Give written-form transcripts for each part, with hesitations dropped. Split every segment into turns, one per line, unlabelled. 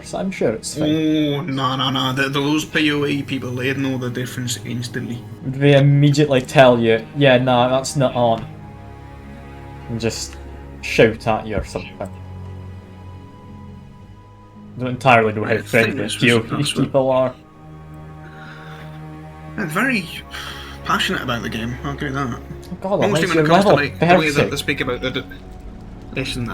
either, so I'm sure it's fine.
Oh, no. Those PoE people, they'd know the difference instantly.
They immediately tell you, yeah, nah, that's not on. And just shout at you or something. I don't entirely know how friendly PoE people are.
They're very passionate about the game, I'll give you that.
Oh God,
mostly when
your
it comes to
level
like, the way that they speak about the... Listen,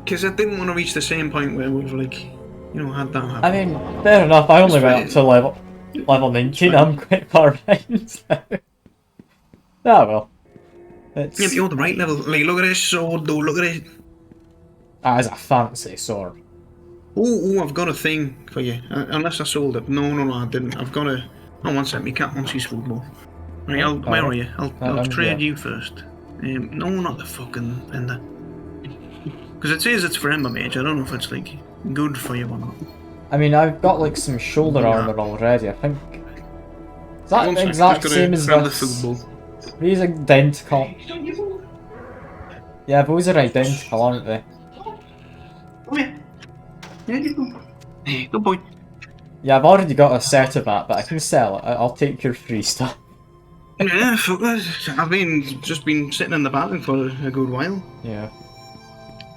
because I didn't want to reach the same point where we've like, you know, had that happen.
I mean, fair enough, I only went up to level 19, I'm quite far behind, so... Ah well. It's...
Yeah, but you're the right level. Like, look at this sword though, look at it.
That is a fancy sword.
Oh, I've got a thing for you. Unless I sold it. No, I didn't. I've got a... Oh, one sec, my cat wants his football. Right, where are you? I'll trade you first. No, not the fucking vendor. Because it says it's for Ember Mage, I don't know if it's like good for you or not.
I mean, I've got like some shoulder armour already, I think. Is that the exact same as this? These are identical. Yeah, those are identical, aren't they?
Oh yeah. Yeah, you go. Hey, good boy.
Yeah, I've already got a set of that, but I can sell it. I'll take your free stuff.
Yeah, fuck that. I've just been sitting in the bathroom for a good while.
Yeah.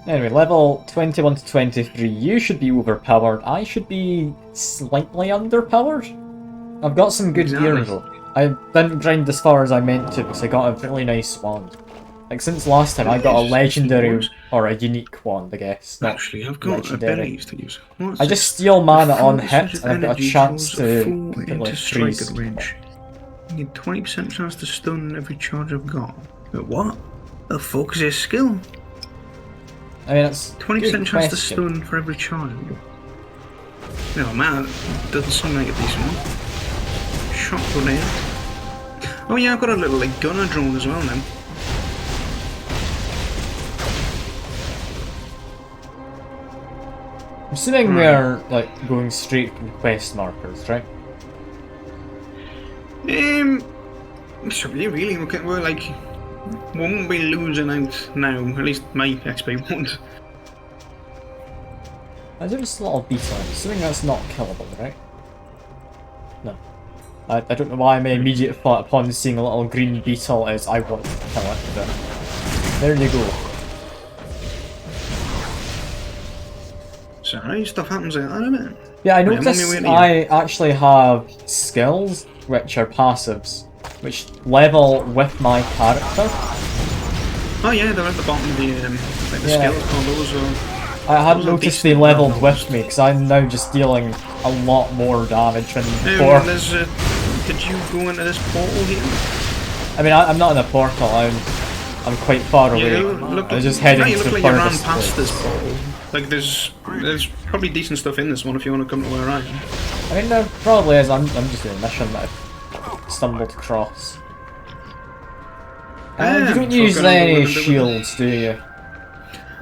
Anyway, level 21 to 23, you should be overpowered. I should be slightly underpowered. I've got some good gear though. I didn't grind as far as I meant to because I got a really nice wand. Like since last time I got a legendary or a unique wand, I guess. Not
actually, I've got abilities to use.
I just steal mana on hit and I've got a chance to put like freeze.
Range. You get 20% chance to stun every charge I've got. But what? The fuck is this skill?
I mean, it's
20% chance to stun for every charge. Oh man, it doesn't seem like a decent one. Shot grenade. Oh yeah, I've got a little like gunner drone as well now.
I'm assuming we're like going straight from quest markers, right?
So really, we're like, we won't be losing out now. At least my XP won't.
Is there just a little beetle? I'm assuming that's not killable, right? No. I don't know why my immediate thought upon seeing a little green beetle is I want to kill it, but there you go.
Sorry, stuff happens like that, isn't it?
Yeah, I noticed I actually have skills, which are passives, which level with my character.
Oh yeah, they're at the bottom of the, like the skills. Oh, those are...
I hadn't noticed they leveled with me, because I'm now just dealing a lot more damage than before.
Did you go into this portal here?
I mean, I'm not in a portal, I'm quite far away. I was just heading to the
like you ran past this portal. Like there's probably decent stuff in this one if you want to come to where I am.
I mean, there probably is. I'm just doing a mission that I've stumbled across. You don't use any shields, do you?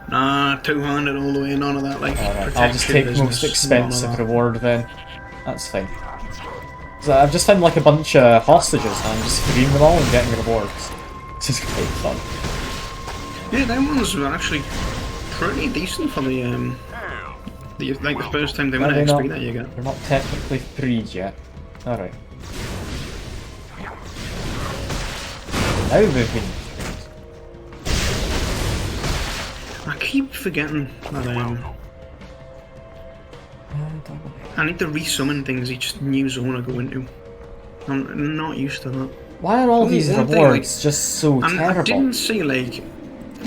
Nah, two-handed all the way, none of that like
I'll just take the most expensive reward then. That's fine. So I've just found like a bunch of hostages and I'm just freeing them all and getting rewards. This is quite fun.
Yeah, them ones were actually pretty decent for the like the first time they went XP that you get.
They're not technically freed yet. Alright. Now they've been freed.
I keep forgetting that I need to resummon things each new zone I go into. I'm not used to that.
Why are all these rewards just so terrible?
I didn't see like,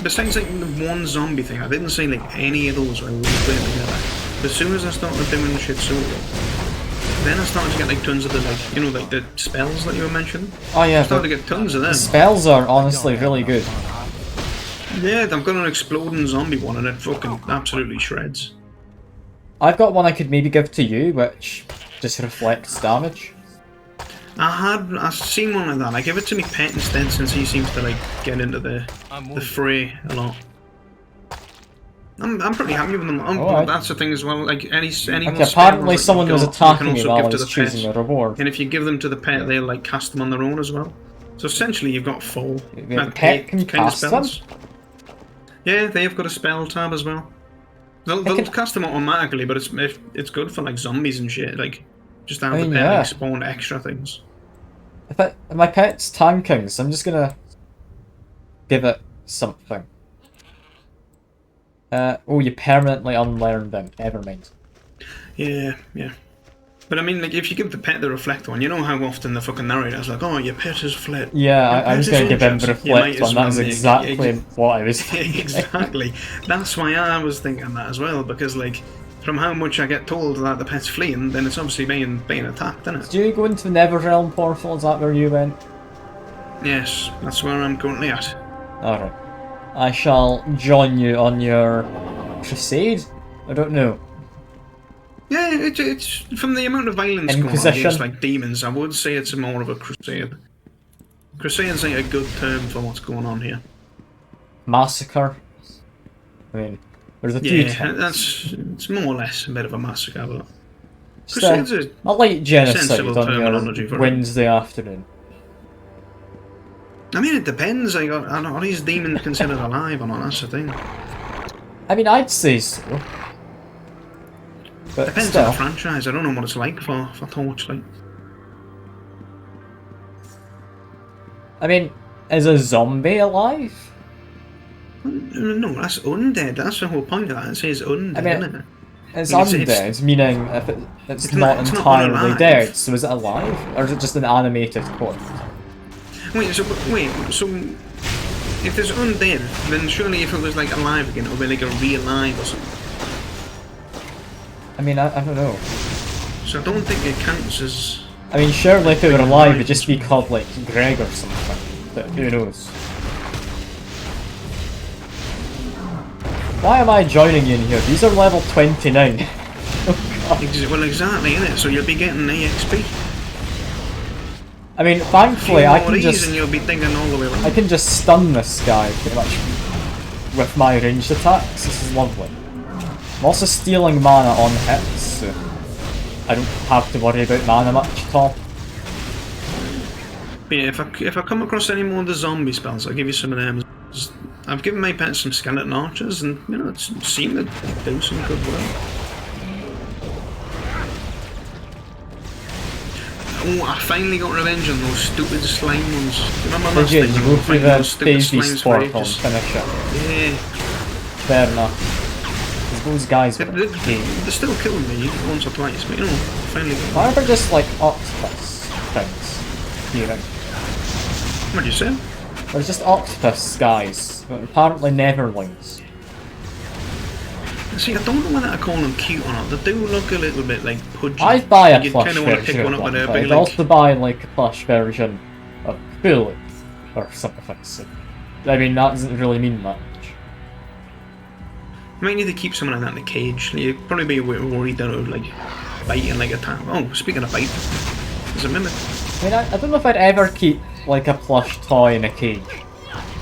besides like the one zombie thing, I didn't see like any of those when we were playing together. But as soon as I started doing shit solo, then I started to get like tons of the like, you know, like the spells that you were mentioning.
Oh yeah,
I started to get tons of them.
The spells are honestly really good.
Yeah, I've got an exploding zombie one and it fucking absolutely shreds.
I've got one I could maybe give to you, which just reflects damage.
I've seen one like that. I give it to me pet instead since he seems to like get into the fray a lot. I'm pretty happy with them. That's the thing as well. Like any
okay, apparently someone was attacking me while I was choosing a reward.
And if you give them to the pet, they'll like cast them on their own as well. So essentially, you've got 4.
The pet can cast them?
Yeah, they've got a spell tab as well. They'll cast them automatically, but it's good for like zombies and shit. Like, just have
I
the
mean,
pet
yeah.
like, spawn extra things.
If my pet's tanking, so I'm just gonna give it something. Oh, you permanently unlearned them. Never mind.
Yeah. But I mean, like, if you give the pet the reflect one, you know how often the fucking narrator's like, "Oh, your pet is fled."
Yeah, I was going to give him the reflect one. That is exactly what I was thinking.
Exactly. That's why I was thinking that as well, because, like, from how much I get told that the pet's fleeing, then it's obviously being attacked, isn't it?
Did you go into the Netherrealm portal? Is that where you went?
Yes, that's where I'm currently at.
Alright. I shall join you on your crusade? I don't know.
Yeah, it's from the amount of violence going on against like demons, I would say it's more of a crusade. Crusade's like a good term for what's going on here.
Massacre? I mean, there's a few types.
It's more or less a bit of a massacre, but
Crusade's a light genocide on your Wednesday afternoon.
I mean, it depends. Like, are these demons considered alive or not? That's the thing.
I mean, I'd say so. But
depends on the franchise. I don't know what it's like for Torchlight.
I mean, is a zombie alive?
No, that's undead. That's the whole point of that. It says undead,
I mean,
isn't it?
It's undead, meaning if it's not entirely dead. So is it alive, or is it just an animated corpse?
Wait, so if there's undead, then surely if it was like alive again, it would be like a real-live or something.
I mean, I don't know.
So I don't think it counts as...
I mean, surely if it were alive, it'd just be called, like, Greg or something. But who knows? Why am I joining you in here? These are level 29. Oh, God.
Well, exactly, innit? So you'll be getting EXP.
I mean, thankfully, I can just...
And you'll be thinking all the way around.
I can just stun this guy, pretty much, with my ranged attacks. This is lovely. I'm also stealing mana on hits, so I don't have to worry about mana much at all.
But yeah, if I come across any more of the zombie spells, I'll give you some of them. I've given my pets some skeleton archers, and you know, it seemed to do some good work. Oh, I finally got revenge on those stupid slime ones. Remember last time?
Did you go through the baby portal and finish it?
Yeah.
Fair enough. Those guys were
they're still killing me once or twice, but you know, finally got...
Why are there just like octopus things here?
What'd you say?
There's just octopus guys, but apparently neverlings.
See, I don't know whether I call them cute or not. They do look a little bit like pudgy.
I'd buy a
you
plush
kind of want to pick
version
one up
of
and
one, but I'd
like...
also buy like a plush version of Bullet or something. So, I mean, that doesn't really mean much.
Might need to keep someone like that in a cage. You'd probably be worried that it would like bite and like attack. Oh, speaking of bite, there's a mimic.
I mean, I don't know if I'd ever keep like a plush toy in a cage.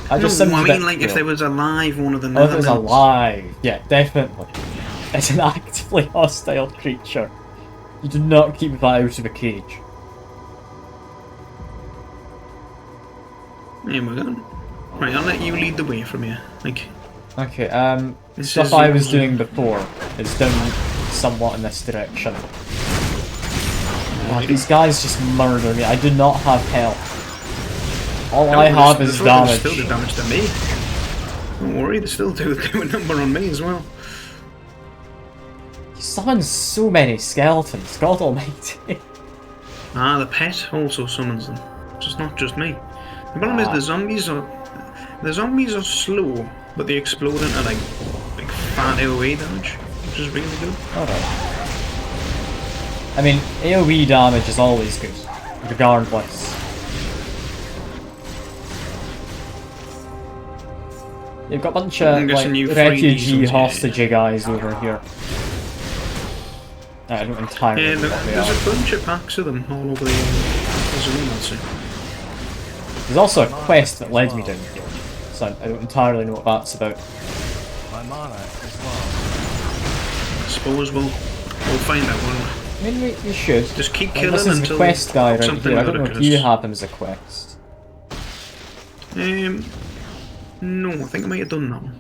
I mean
like if there was a live one of the.
Oh, if it was alive, yeah, definitely. It's an actively hostile creature. You do not keep that out of a cage.
Here we go. Right, I'll let you lead the way from here. Like.
Okay, stuff I was doing before is down somewhat in this direction. God, these guys just murder me. I do not have health. All I have is damage.
They still do damage to me. Don't worry, they still do a number on me as well.
You summon so many skeletons, God almighty.
Ah, the pet also summons them. Just not just me. The problem is the zombies are slow. But they explode into like fat AoE damage, which is really good.
Alright. I mean, AoE damage is always good, regardless. You've got a bunch of like refugee hostage guys over here. I don't entirely know what they are.
There's a bunch of packs of them all over the zone, I'd say.
There's also a quest that led me down here. So I don't entirely know what that's about.
My mana is low.
I suppose we'll find out, won't we?
I mean, we should.
Just keep killing
this is the quest guy right here. I don't know if you have him as a quest.
No, I think I might have done that one.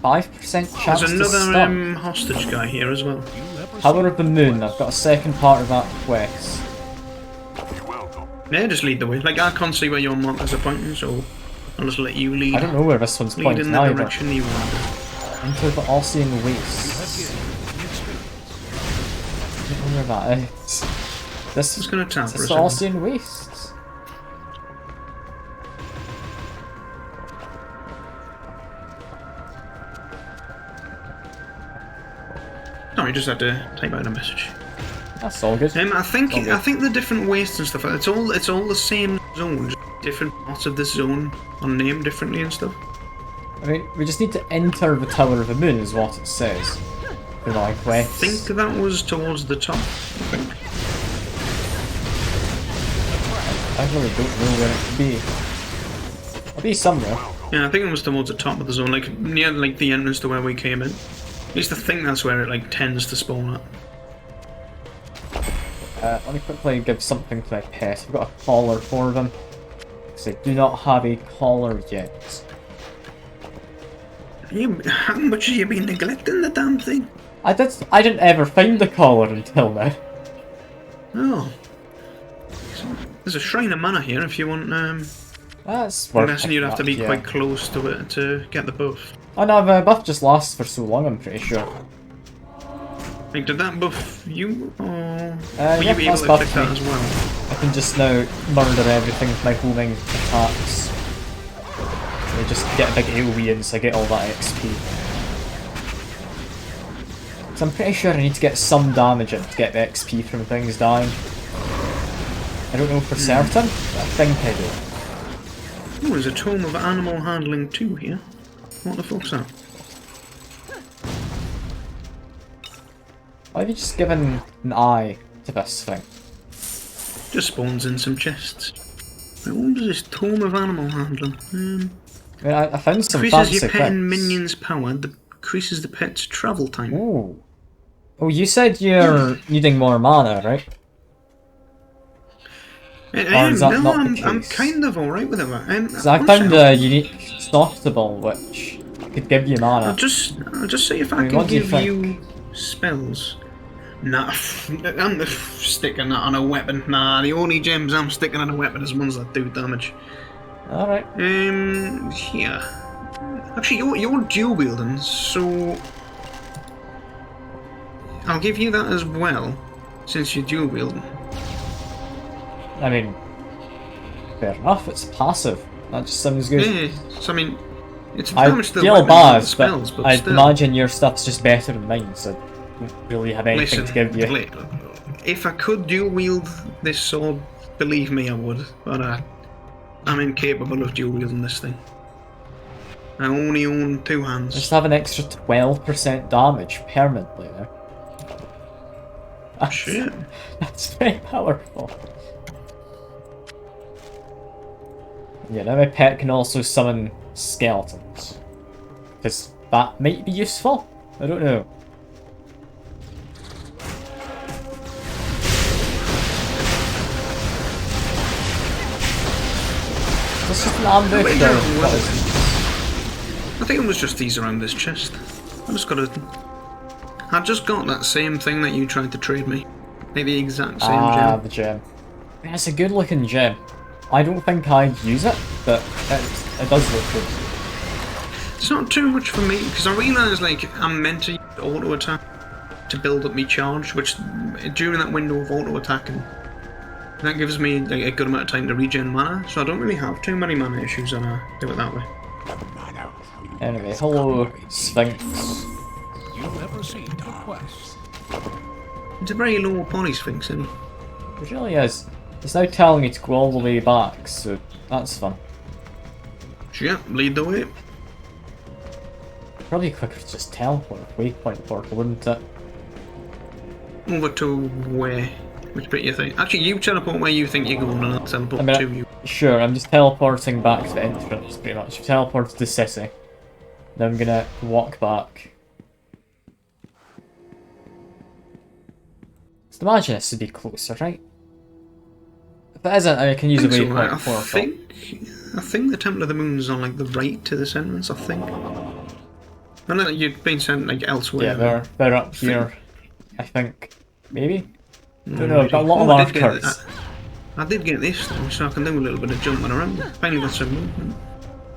5% chance
There's
to
another
stun.
hostage guy here as well.
Power of the Moon, I've got a second part of that quest.
Yeah, just lead the way. Like, I can't see where your markers are pointing, so I'll just let you lead.
I don't know where this one's
Lead
pointing
in the
either.
direction you want.
Into the All-Seeing Wastes. I don't know where that is. This
Just gonna tap
is
for a
the
second.
All-Seeing Wastes.
No, you just had to type out a message.
That's all good.
I think
Okay.
I think the different wastes and stuff. It's all the same zone. Just different parts of this zone are named differently and stuff.
I mean, we just need to enter the Tower of the Moon is what it says. For my
I
quest.
think that was towards the top.
I really don't know where it could be. It'll be somewhere.
Yeah, I think it was towards the top of the zone, like near like the entrance to where we came in. I used to think that's where it like tends to spawn at.
Let me quickly give something to my pet. I've got a collar for them. Because I do not have a collar yet.
How much have you been neglecting the damn thing?
I didn't ever find the collar until now.
Oh. There's a shrine of mana here if you want.
That's
I'm
worth
guessing you'd have to be
picking up,
quite close to it to get the buff.
Oh no, the buff just lasts for so long, I'm pretty sure.
Like, did that buff you, or were
Yeah,
you able
that's
to
buffed
click that
me.
as well?
I can just now murder everything with my homing attacks. They just get a big AoE and so I get all that XP. So I'm pretty sure I need to get some damage in to get the XP from things dying. I don't know for certain, but I think I do.
Oh, there's a Tome of Animal Handling 2 here. What the fuck's that?
Why have you just given an eye to this thing?
Just spawns in some chests. Wait, what was this Tome of Animal Handling?
I mean, I found some
Increases
fancy
your pet and
things.
minion's power, decreases the pet's travel time.
Ooh. Oh, you said you're needing more mana, right? Or is that
No,
not the
I'm
case?
kind of alright with it.
Because I found a unique Stockstable which could give you mana.
I'll just see if I
mean,
can
what do you
give
think?
you spells. Nah, I'm sticking that on a weapon. Nah, the only gems I'm sticking on a weapon is ones that do damage.
Alright.
Yeah. Actually, you're dual wielding, so I'll give you that as well, since you're dual wielding.
I mean, fair enough, it's passive. That just sounds good.
Yeah, so I mean, it's
I
damage to the
feel
weapon,
bad,
not the spells, but
I
still.
imagine your stuff's just better than mine, so I don't really have anything
Listen,
to give you.
if I could dual wield this sword, believe me, I would. But I'm incapable of dual wielding this thing. I only own two hands.
Just have an extra 12% damage permanently now. That's,
Shit.
That's very powerful. Yeah, now my pet can also summon skeletons. Because that might be useful? I don't know. This is an ambush
Wait,
or
no,
what is it?
I think it was just these around this chest. I just got that same thing that you tried to trade me. Like the exact same gem.
The gem. Yeah, it's a good looking gem. I don't think I'd use it, but it does look good.
It's not too much for me, because I realise like I'm meant to use auto attack to build up my charge, which during that window of auto attacking, that gives me like a good amount of time to regen mana, so I don't really have too many mana issues when I do it that way.
Anyway, hello, Sphinx.
You've never received a quest.
It's a very low poly sphinx, isn't it?
It really is. It's now telling me to go all the way back, so that's fun.
So yeah, lead the way.
Probably quicker to just teleport waypoint portal, wouldn't it?
Over to where? Which bit you think? Actually, you teleport where you think you're going, and I'll teleport to you.
Sure, I'm just teleporting back to the entrance, pretty much. I've teleported to the city. Then I'm gonna walk back. Just imagine this would be closer, right? If it isn't, I can use a waypoint portal.
I think the Temple of the Moon's on like the right to this entrance, I think. And then you've been sent like elsewhere.
Yeah, they're up here. I think. Maybe? Don't know, I've got a lot of markers.
I did get this though, so I can do a little bit of jumping around. Finally got some movement.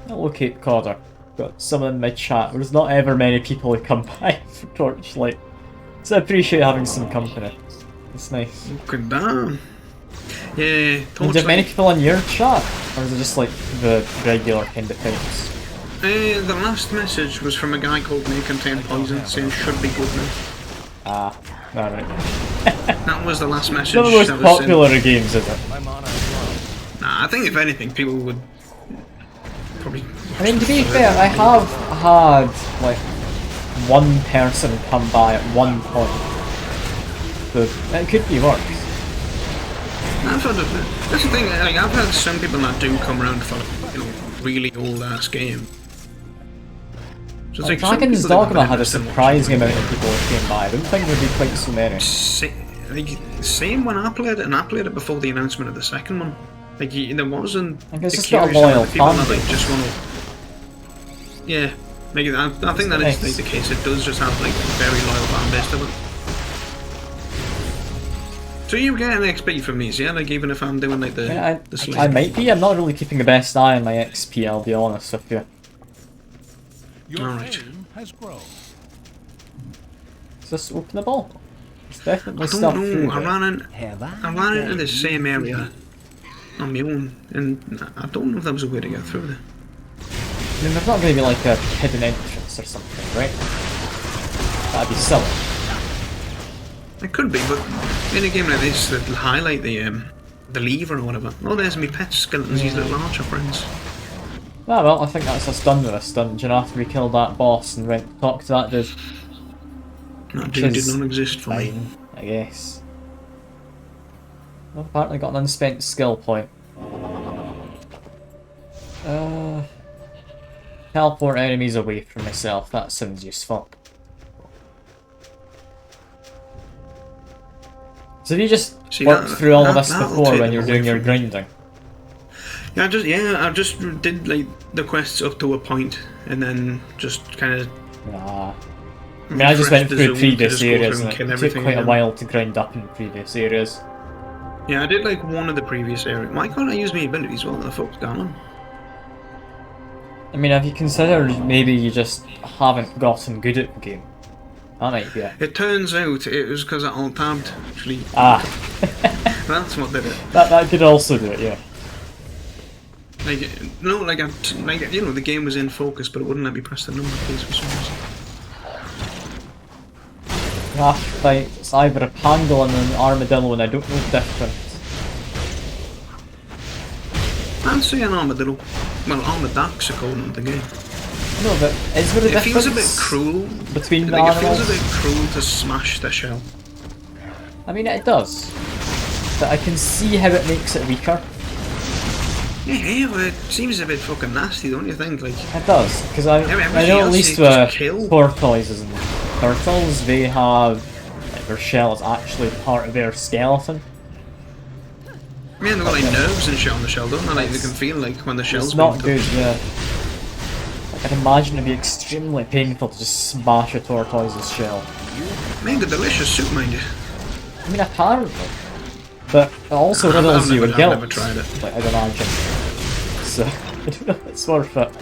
I'll locate Codder. Got someone in my chat. There's not ever many people who come by for Torchlight. So I appreciate having some company. It's nice.
Good damn. Yeah, Torchlight.
And do you have many people in your chat? Or is it just like the regular kind of types?
The last message was from a guy called May Contain Poison saying should be good now.
Ah, alright.
That was the last message.
It's one of the most popular games, is it?
Nah, I think if anything, people would probably.
I mean, to be fair, I have had like one person come by at one point. So it could be worse.
That's the thing. Like, I've had some people that do come around for really old ass game. So
like Dragon's Dogma had a surprising amount of people who came by. I don't think there'd be quite so many.
Same when I played it, and I played it before the announcement of the second one. Like there wasn't.
I guess it's got a loyal fan
that, like, just want to. Yeah, like I think that is like the case. It does just have like a very loyal fan base to it. So you get an XP from these, yeah? Like even if I'm doing like the slave.
I might be. I'm not really keeping the best eye on my XP. I'll be honest with you.
Your fame has grown.
Is this openable? It's definitely
I
stuff
don't
through
know. I ran into the same area on my own, and I don't know if there was a way to get through there.
I mean, there's not going to be like a hidden entrance or something, right? That'd be silly.
It could be, but in a game like this, it'll highlight the lever or whatever. Oh, there's me pet skeletons, these little archer friends.
Ah well, I think that's us done with this dungeon after we killed that boss and went to talk to that dude.
That dude did not exist for me.
I guess. Well, apparently got an unspent skill point. Teleport enemies away from myself, that sounds useful. So have you just worked through all of this before when you're doing your grinding?
Yeah, I just did like the quests up to a point, and then just kind of.
Nah. I mean, I just went through previous areas, and it took quite a while to grind up in previous areas.
Yeah, I did like one of the previous areas. Why can't I use my abilities? What the fuck's going on?
I mean, have you considered maybe you just haven't gotten good at the game? That might be it.
It turns out it was because I alt-tabbed, actually.
Ah.
That's what did it.
That could also do it, yeah.
Like, no, like, you know, the game was in focus, but it wouldn't let me press the number keys for some reason.
Ah, right, it's either a pangolin and an armadillo, and I don't know the difference.
I'd say an armadillo. Well, armadillos according to the game.
No, but is there a difference?
It feels a bit cruel.
Between the
animals?
animals?
It feels a bit cruel to smash the shell.
I mean, it does. But I can see how it makes it weaker.
Yeah, but it seems a bit fucking nasty, don't you think? Like
it does, because I know at least with tortoises and turtles, they have like, their shell is actually part of their skeleton.
I mean, they've got like nerves and shit on the shell, don't they? Like they can feel like when the shell's
it's not good, yeah. Like, I'd imagine it'd be extremely painful to just smash a tortoise's shell.
Made a delicious soup, mind you.
I mean, apparently. But it also riddles you with guilt.
I've never tried it.
Like, I'd imagine. So, I don't know if it's worth it.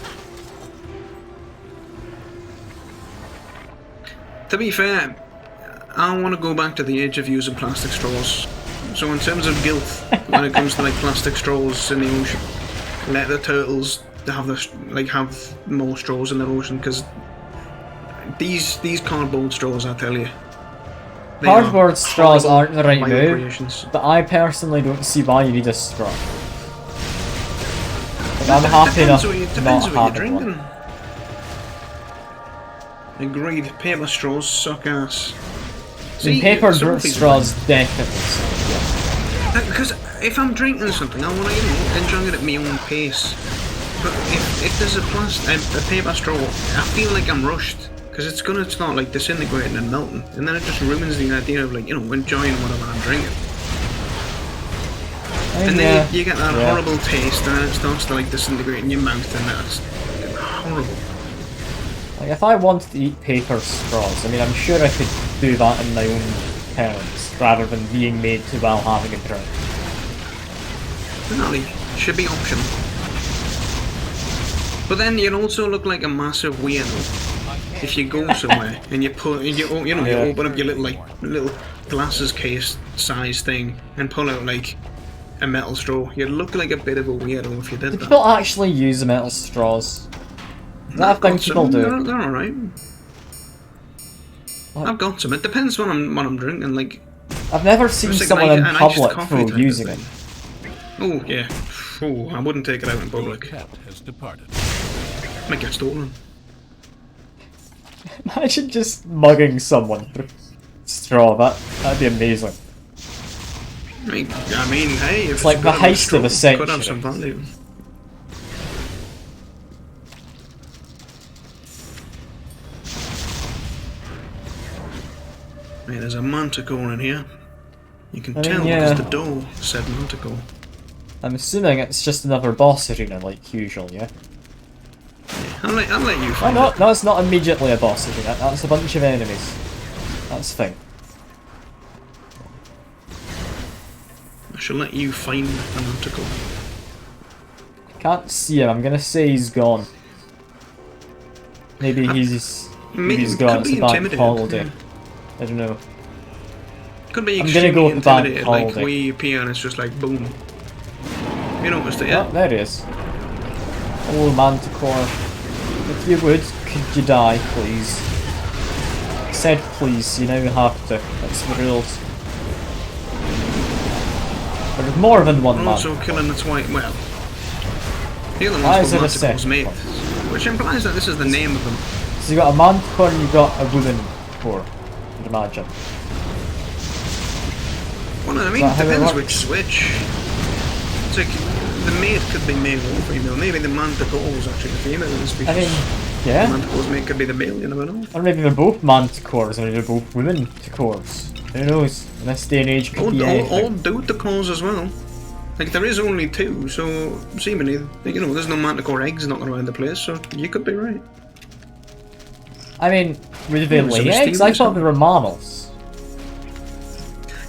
To be fair, I want to go back to the age of using plastic straws. So in terms of guilt, when it comes to like plastic straws in the ocean, let the turtles have more straws in the ocean, because these cardboard straws, I tell you.
Cardboard straws aren't the right move,
creations.
but I personally don't see why you need a straw. Like, I'm happy enough to not have one.
Agreed. Paper straws suck ass.
I mean, paper straws definitely suck, yeah.
Because if I'm drinking something, I want to enjoy it at my own pace. But if there's a paper straw, I feel like I'm rushed. Because it's gonna start like disintegrating and melting, and then it just ruins the idea of like, you know, enjoying whatever I'm drinking. And then you get that horrible taste, and then it starts to like disintegrate in your mouth, and that's horrible.
Like, if I wanted to eat paper straws, I mean, I'm sure I could do that in my own terms, rather than being made to while having a drink.
Exactly. Should be optional. But then you'd also look like a massive weirdo if you go somewhere and you put, you open up your little glasses case size thing and pull out like a metal straw. You'd look like a bit of a weirdo if you did
Do
that.
people actually use metal straws? Is that a thing people do?
They're alright. I've got some. It depends what I'm drinking. Like,
I've never seen someone in public for using it.
Oh yeah. Oh, I wouldn't take it out in
Your
public.
cat has departed.
Might get stolen.
Imagine just mugging someone for straw. That'd be amazing.
I mean, hey, if
It's like the heist of a century.
Could have some value. Hey, there's a manticore in here. You can tell because the door said manticore.
I'm assuming it's just another boss arena like usual, yeah?
I'll let you
Why
find
not?
it.
No, it's not immediately a boss arena. That's a bunch of enemies. That's fine.
I shall let you find the manticore.
Can't see him. I'm gonna say he's gone. Maybe he's gone. It's a bank holiday.
Yeah.
I don't know.
Could be
I'm gonna
extremely
go with the bank
intimidated, like
holiday.
we appear and it's just like boom. You noticed it, yeah?
Oh, there he is. Oh, Manticore. If you would, could you die, please? I said please, you now have to. That's the rules. But there's more than one
We're
man.
also killing the twilight. Well, the other
Why is
one's
it a
called Manticore's
second
mate,
one?
which implies that this is the name of them.
So you got a Manticore and you got a woman core, I'd imagine.
Well, I mean,
Is that
it
how it
depends
works?
which switch. It's like, the mate could be male or female. Maybe the Manticore is actually the female in this species.
I mean,
The
yeah.
Manticore's mate could be the male, you never know.
Or maybe they're both Manticores, or maybe they're both women to cores. Who knows? In this day and age, could be
Or
anything.
dude the cause as well. Like, there is only two, so seemingly, you know, there's no Manticore eggs knocking around the place, so you could be right.
I mean, would they
Yeah, so
lay
the
eggs? I
steelers
thought
have-
they were mammals.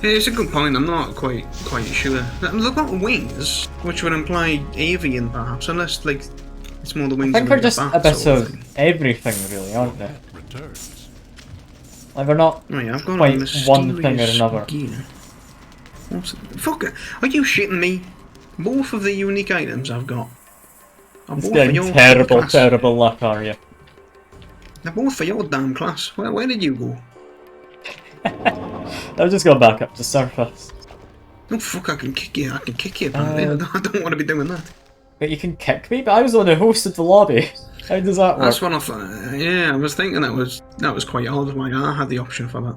Yeah, it's a good point. I'm not quite sure. They've got wings, which would imply avian, perhaps, unless like it's more the
I
wings.
think
of
they're
like
just
a
a
bat
bit
sort
of
thing.
everything, really, aren't they?
Cat returns.
Like, they're not
Oh yeah, I've got
quite
a
one
mysterious
thing or another.
gear. What's it? Fuck it. Are you shitting me? Both of the unique items I've got are
It's
both for
getting
your
terrible,
class.
terrible luck, are you?
They're both for your damn class. Where did you go?
I've just gone back up to surface.
Oh fuck! I can kick you. I can kick you. Apparently, I don't want to be doing that.
But you can kick me, but I was the one who hosted the lobby. How does that work?
That's what I thought. Yeah, I was thinking that was quite odd. Why I had the option for that.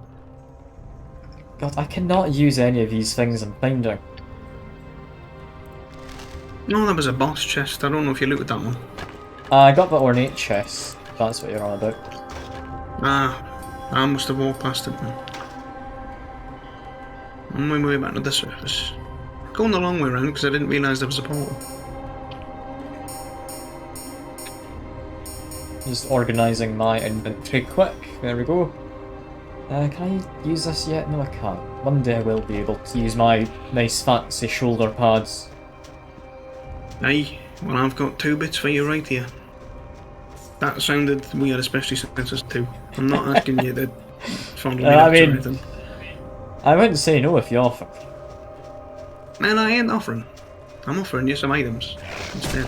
God, I cannot use any of these things I'm finding.
No, that was a boss chest. I don't know if you looked at that one.
I got the ornate chest. That's what you're on about.
Ah, I must have walked past it then. On my way back to the surface. Going the long way around because I didn't realise there was a portal.
Just organising my inventory quick. There we go. Can I use this yet? No, I can't. One day I will be able to use my nice fancy shoulder pads.
Aye, well I've got 2 bits for you right here. That sounded weird, especially since it's 2. I'm not asking you to fondle me
I
nuts or
mean-
anything.
I wouldn't say no if you offer.
Man, I ain't offering. I'm offering you some items instead.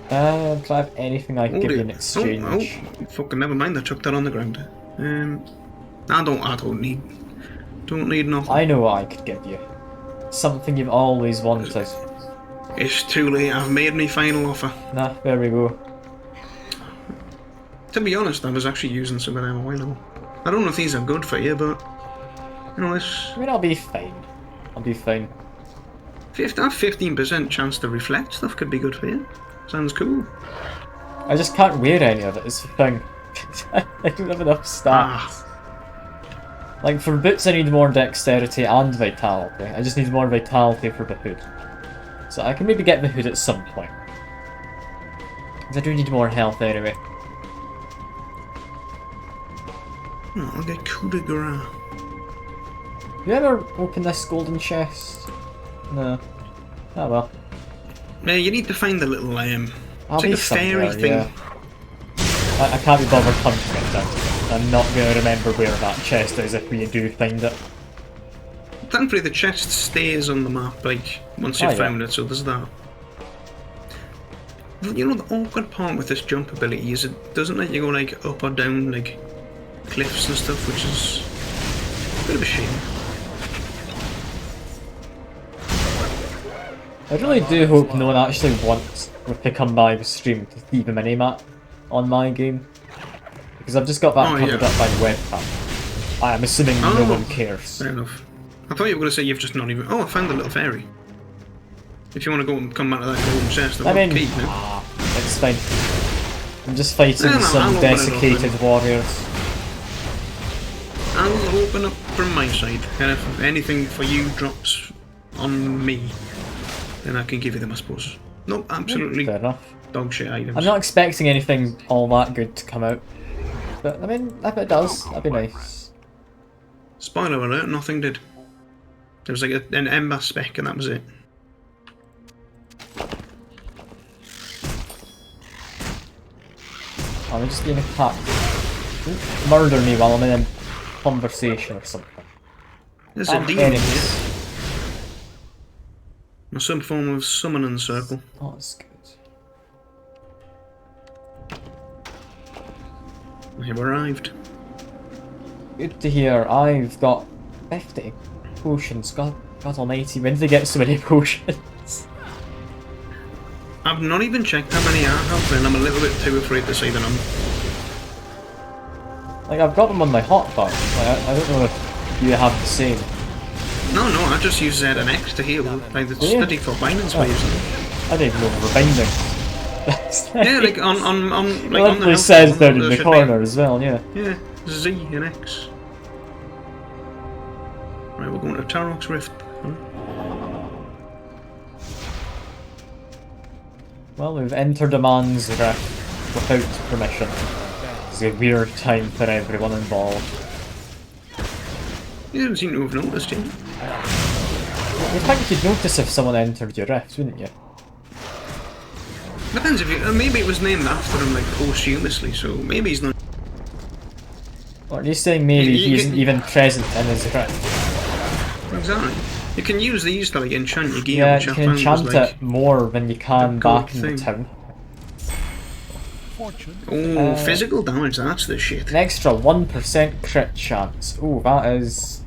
Do I have anything I can give you in
dear.
exchange?
Oh, fucking never mind, I chucked that on the ground. I don't need nothing.
I know what I could give you. Something you've always wanted.
It's too late, I've made my final offer.
Nah, there we go.
To be honest, I was actually using some of them a while ago. I don't know if these are good for you, but you know, it's
I mean, I'll be fine. I'll be fine.
that 15% chance to reflect stuff could be good for you. Sounds cool.
I just can't wear any of it, is the thing. I don't have enough stats. Like, for boots I need more dexterity and vitality. I just need more vitality for the hood. So I can maybe get the hood at some point. 'Cause I do need more health anyway.
Oh, I'll get coup de grace.
You ever open this golden chest? No. Oh well.
Yeah, you need to find the little
I'll
it's like
be
a fairy
somewhere,
thing.
yeah. I can't be bothered hunting it down. I'm not going to remember where that chest is if we do find it.
Thankfully, the chest stays on the map, like, once you've found it, so there's that. You know, the awkward part with this jump ability is it doesn't let you go, like, up or down, like, cliffs and stuff, which is a bit of a shame.
I really do hope no one actually wants to come by the stream to leave a mini-map on my game. Because I've just got that covered up by the webcam. I'm assuming no one cares.
Fair enough. I thought you were going to say you've just not even... Oh, I found the little fairy. If you want to go and come back to that golden chest,
I mean,
keep
it's fine. I'm just fighting some desiccated warriors.
I'll open up from my side, and if anything for you drops on me, then I can give you them, I suppose. No, absolutely
fair enough.
Dog shit items.
I'm not expecting anything all that good to come out. But, I mean, if it does, that'd be nice.
Spoiler alert, nothing did. There was like an ember speck and that was it.
I'm just being attacked. Don't murder me while I'm in a conversation or something.
There's a demon here. Some form of summoning circle.
Oh, that's good.
We have arrived.
Good to hear. I've got 50 potions. God almighty, when did they get so many potions?
I've not even checked how many I have, and I'm a little bit too afraid to say the number.
Like, I've got them on my hotbar. Like, I don't know if you have the same.
No, I just use Z and X to heal. Like, it's study for binding waves.
I didn't know they were binding.
Yeah, like on
like
on the
it says down in the corner as well, yeah.
Yeah, Z and X. Right, we're going to Tarok's Rift.
Well, we've entered a man's rift without permission. It's a weird time for everyone involved.
You didn't seem to have noticed, yet.
You'd think you'd notice if someone entered your rift, wouldn't you?
Depends if you... maybe it was named after him, like, posthumously, so maybe he's not...
Or are you saying maybe he isn't even present in his rift?
Exactly. You can use these to, like, enchant your gear,
Yeah,
which
you
I
can
found
enchant
was, like,
it more than you can back in the town.
Oh, physical damage, that's the shit.
An extra 1% crit chance. Oh, that is...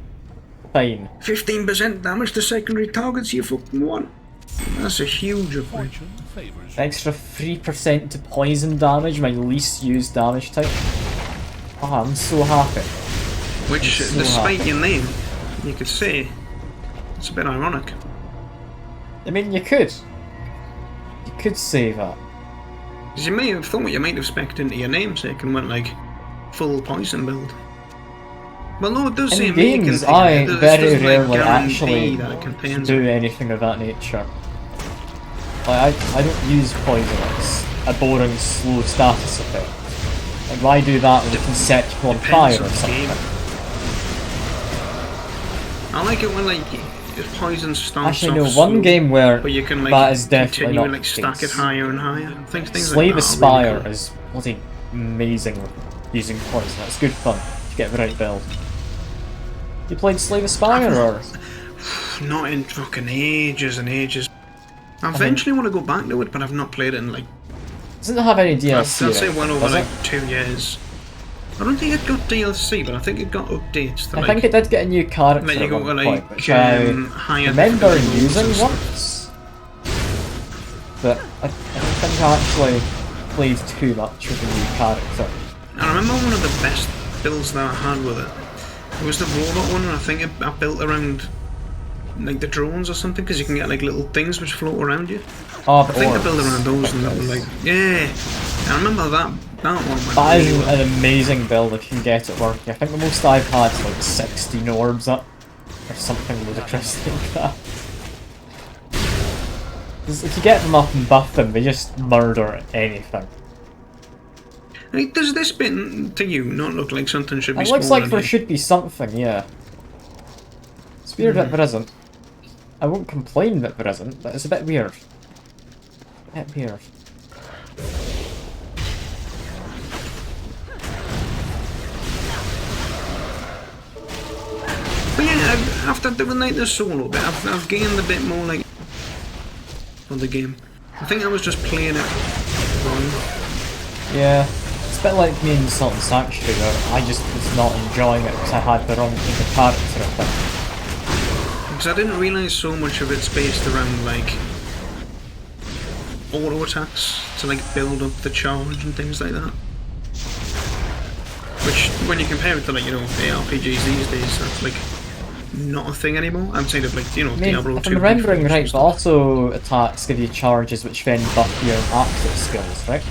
fine.
15% damage to secondary targets you fucking want. That's a huge upgrade.
Extra 3% to poison damage, my least used damage type. Oh, I'm so happy.
Which,
so
despite
happy.
your name, you could say it's a bit ironic.
I mean, you could. You could say that.
Because you may have thought you might have spec'd into your namesake and went like full poison build. Well, no, it does say
In games, I very rarely actually do anything of that nature. Like, I don't use poison, it's a boring, slow status effect. Like, why do that when you can set people on fire or something?
I like it when, like, poison starts
actually,
off
no, one
slow,
game where
but you can, like,
that is definitely
continue
not
like stack it higher and higher. Things
Slave
like that
Aspire
really cool.
is bloody amazing with using poison. It's good fun if you get the right build. You played Slave Aspire or?
Not in fucking ages and ages. I eventually want to go back to it, but I've not played it in like...
Doesn't it have any DLC?
I'd say well over like
it?
2 years. I don't think it got DLC, but I think it got updates to
I
like...
think it did get a new character
let you go
at one
to
point,
like
which I
higher
remember
difficulty
using
modes and
once. But I don't think I actually played too much with the new character.
I remember one of the best builds that I had with it. It was the robot one, and I think I built around like the drones or something, because you can get like little things which float around you.
Oh,
I think I built around those, and that was like, yeah. I remember that one.
That is an amazing build if you can get it working. I think the most I've had is like 16 orbs up, or something ludicrous like that. 'Cause if you get them up and buff them, they just murder anything.
Like, does this bit to you not look like something should be
It looks
smaller
like there
here?
should be something, yeah. It's weird that there isn't. I won't complain that there isn't, but it's a bit weird. A bit weird.
But yeah, after doing like the solo bit, I've gained a bit more like for the game. I think I was just playing it wrong.
Yeah. It's a bit like me in Salt and Sanctuary, where I just was not enjoying it because I had the wrong character, I think.
Because I didn't realise so much of it's based around like auto attacks to like build up the charge and things like that. Which, when you compare it to like, you know, ARPGs these days, that's like not a thing anymore. Outside of like, you know,
I mean,
Diablo 2.
if I'm remembering
and
right, the
stuff.
auto attacks give you charges which then buff your active skills, right?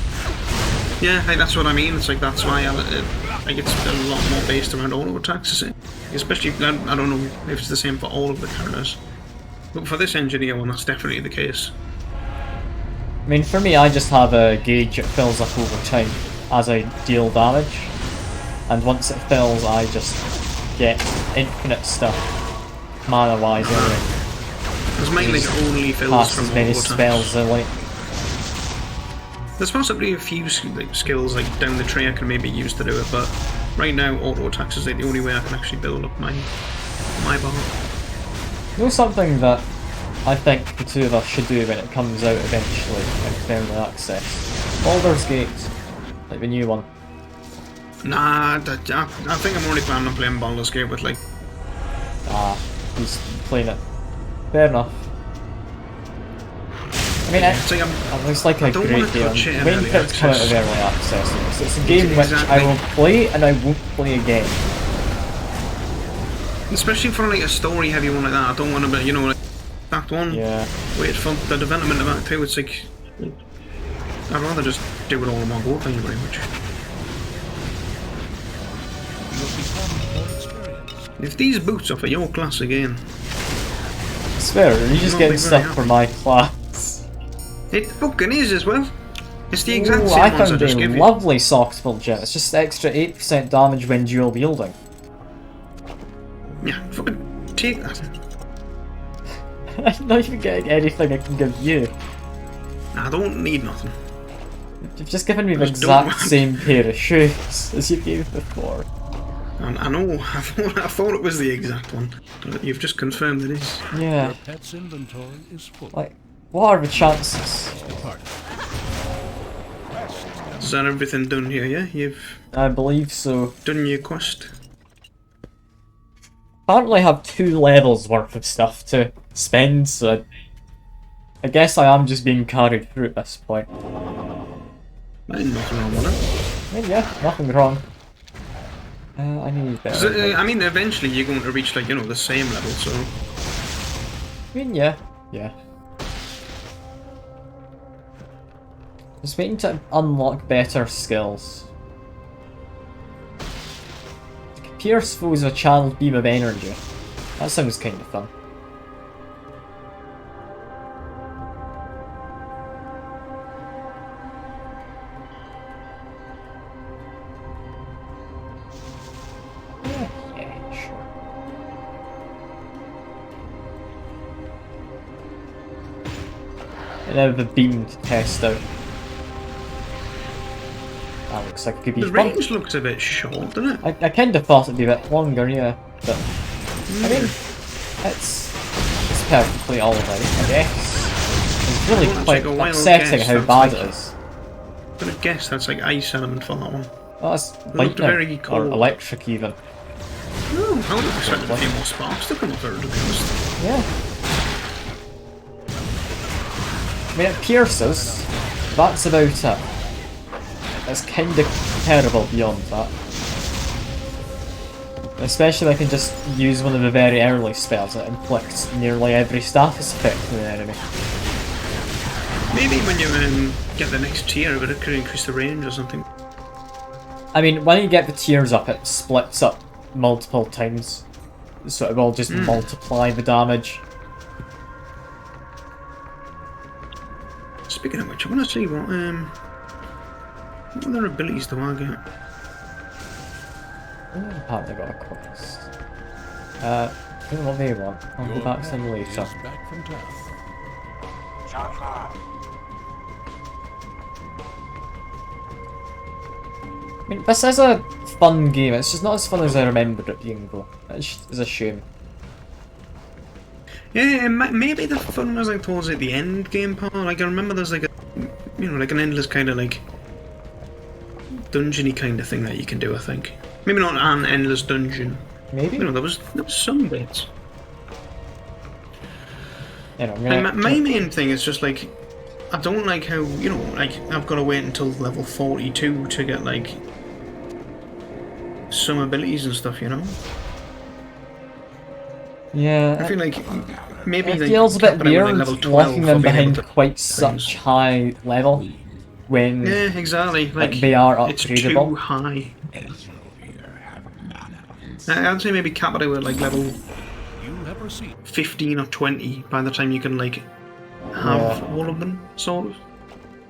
Yeah, hey, that's what I mean. It's like that's why like it's a lot more based around auto attacks, is it? Especially, I don't know if it's the same for all of the characters, but for this engineer one, that's definitely the case.
I mean, for me, I just have a gauge that fills up over time as I deal damage, and once it fills, I just get infinite stuff, mana-wise, anyway.
Because mine like only fills
Pass
from
as many
auto attacks.
spells as I like.
There's possibly a few like, skills like down the tree I can maybe use to do it, but right now auto attacks is like the only way I can actually build up my bar.
You know something that I think the two of us should do when it comes out eventually in early access? Baldur's Gate, like the new one.
Nah, I think I'm already planning on playing Baldur's Gate with like...
Ah, he's playing it. Fair enough. I mean,
It's like
it looks like a
don't
great
wanna
game.
touch it in
Waiting
early
for it to come out of
access.
early access. It's a game which I
Exactly.
will play and I won't play again.
Especially for like a story heavy one like that, I don't want to be, you know, like Act 1,
Yeah.
wait for the development of Act 2, it's like... I'd rather just do it all in one go, thank you very much.
You'll become more experienced.
If these boots are for your class again,
I swear, are you just
Not
getting
be very
stuff
happy.
for my class?
it fucking is as well. It's the exact
Ooh,
same
I
ones I
found
just
a
gave you.
lovely Soxful gem. It's just extra 8% damage when dual wielding.
Yeah, fucking take that.
I'm not even getting anything I can give you.
I don't need nothing.
You've just given me the
Just don't
exact
want-
same pair of shoes as you gave before.
I know, I thought it was the exact one, but you've just confirmed it is.
Yeah.
Your pet's inventory is full.
Like, what are the chances?
Departed.
Is that everything done here, yeah? You've
I believe so.
done your quest?
Apparently I have 2 levels worth of stuff to spend, so I guess I am just being carried through at this point.
Ain't nothing wrong with
I mean, yeah, nothing wrong. I need
it.
better.
I mean, eventually you're going to reach, like, you know, the same level, so...
I mean, yeah. Just waiting to unlock better skills. Pierce foes with a channeled beam of energy. That sounds kind of fun. Yeah, sure. And now the beam to test out. That looks like it could be
The
fun.
range looks a bit short, doesn't it?
I kind of thought it'd be a bit longer, yeah. But I mean, it's perfectly alright, I guess. It's really
Well, that's
quite
like a wild
upsetting
guess,
how
that's
bad
like-
it is.
I'm gonna guess that's like ice element for that one.
Well, that's
looked
lightning
very
or
cold.
electric even.
No, I would have expected a few more sparks to come off there, to be honest.
Yeah. I mean, it pierces. That's about it. It's kind of terrible beyond that. Especially if I can just use one of the very early spells that inflicts nearly every status effect on the enemy.
Maybe when you get the next tier, but it could increase the range or something.
I mean, when you get the tiers up, it splits up multiple times. So it will just multiply the damage.
Speaking of which, I want to see what other abilities do I get?
Apparently got a quest. I don't know what they want. I'll go back to them later.
Is back from town.
I mean, this is a fun game. It's just not as fun as I remembered it being, though. It's a shame.
Yeah, maybe the fun was like towards like, the end game part. Like I remember there's like a, you know, like an endless kind of like dungeony kind of thing that you can do. I think maybe not an endless dungeon.
Maybe.
You know, there was some bits.
You know,
my main thing is just like I don't like how, you know, like I've got to wait until level 42 to get like some abilities and stuff, you know.
Yeah.
I feel like maybe
it
like
feels a bit weird
level 12
locking them
for being able
behind
to
quite such high level when
yeah, exactly. Like
they are
it's
upgradable.
too high. I'd say maybe cap it at like level
You have received
15 or 20 by the time you can like have all of them, sort of.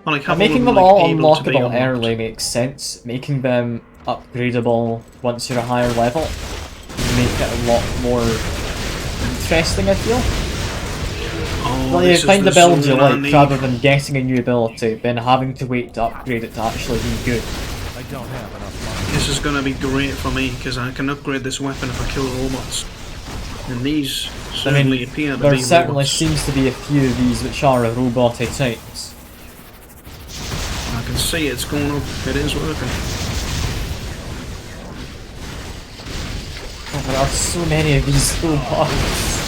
Or, like, have
Making
all
them
of
all
able to be
unlockable
unlocked.
early makes sense. Making them upgradable once you're a higher level make it a lot more interesting, I feel.
Oh,
Well, you
this is
find
the
the build you
zone I
like
need.
rather than getting a new ability, then having to wait to upgrade it to actually be good.
I don't have enough money.
This is gonna be great for me because I can upgrade this weapon if I kill robots. And these certainly appear to
There
be
certainly
robots.
seems to be a few of these which are roboty types.
I can see it's going up. It is working.
Oh, there are so many of these robots.